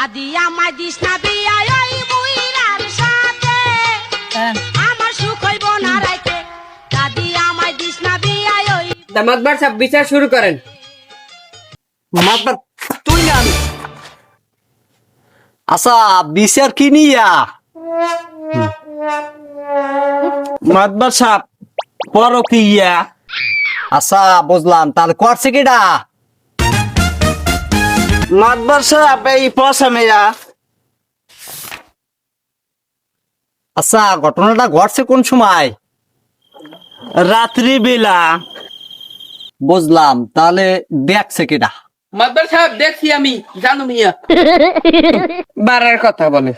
দাদি আমায় দিস না বিয়া ওই বুইরার সাথে আমার সুখ হইব না রাইতে দাদি আমায় দিস না বিয়া ওই মাতবার সাহেব বিচার শুরু করেন। মাতবার তুই না আমি। আচ্ছা বিচার কি নিয়া মাতবার সাহেব পরো কি ইয়া? আচ্ছা বুঝলাম, তাহলে করছে কিডা? মাতবার সাহেব এই পয়সা মেয়া। আচ্ছা ঘটনাটা ঘটছে কোন সময়? রাত্রি বেলা। বুঝলাম, তাহলে দেখছে কিডা? মাতবার সাহেব দেখছি আমি, জানো মিয়া। বাড়ার কথা বলে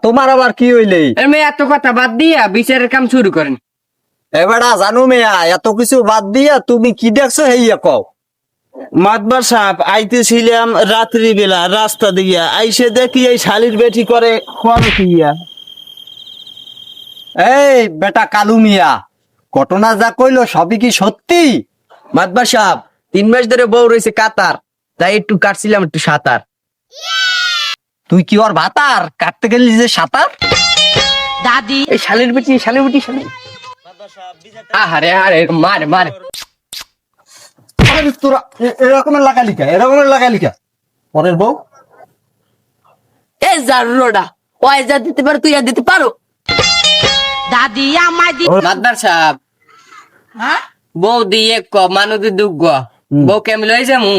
তোমার আবার কি হইলে? মেয়ে এত কথা বাদ দিয়া বিচারের কাম শুরু করেন। এবারা জানো মেয়া, এত কিছু বাদ দিয়া তুমি কি দেখছো হেইয়া কও। মাতবার সাহেব আইতেছিলাম রাত্রি বেলা রাস্তা দিয়া, আইসে দেখি এই শালির বেটি করে কিয়া। এই বেটা কালু মিয়া, ঘটনা যা কইলো সবই কি সত্যি? মাতবার সাহেব 3 মাস ধরে বউ রয়েছে কাতার, তাই একটু কাটছিলাম একটু সাঁতার। তুই কি ওর ভাতার কাটতে গেলি যে সাঁতার? দাদি এই শালির বেটি শালি। আহারে আরে মারে মারে। আরে তোরা এরকমের লাগালিকা পরের বউ। এই জারুরোডা ওই যা দিতে পারো তুই আর দিতে পারো। দাদি আমায় দিস মাতবার সাহেব হ্যাঁ বউ দিয়ে ক মানুষ দুগ্গ বউ কেমন হয়েছে মু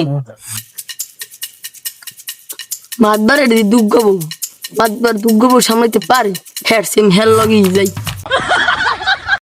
মাতবার এটা দুগ্গ বউ মাতবার দুগ্গ বউ সামলাইতে পারে হের সিং হেল লগি যাই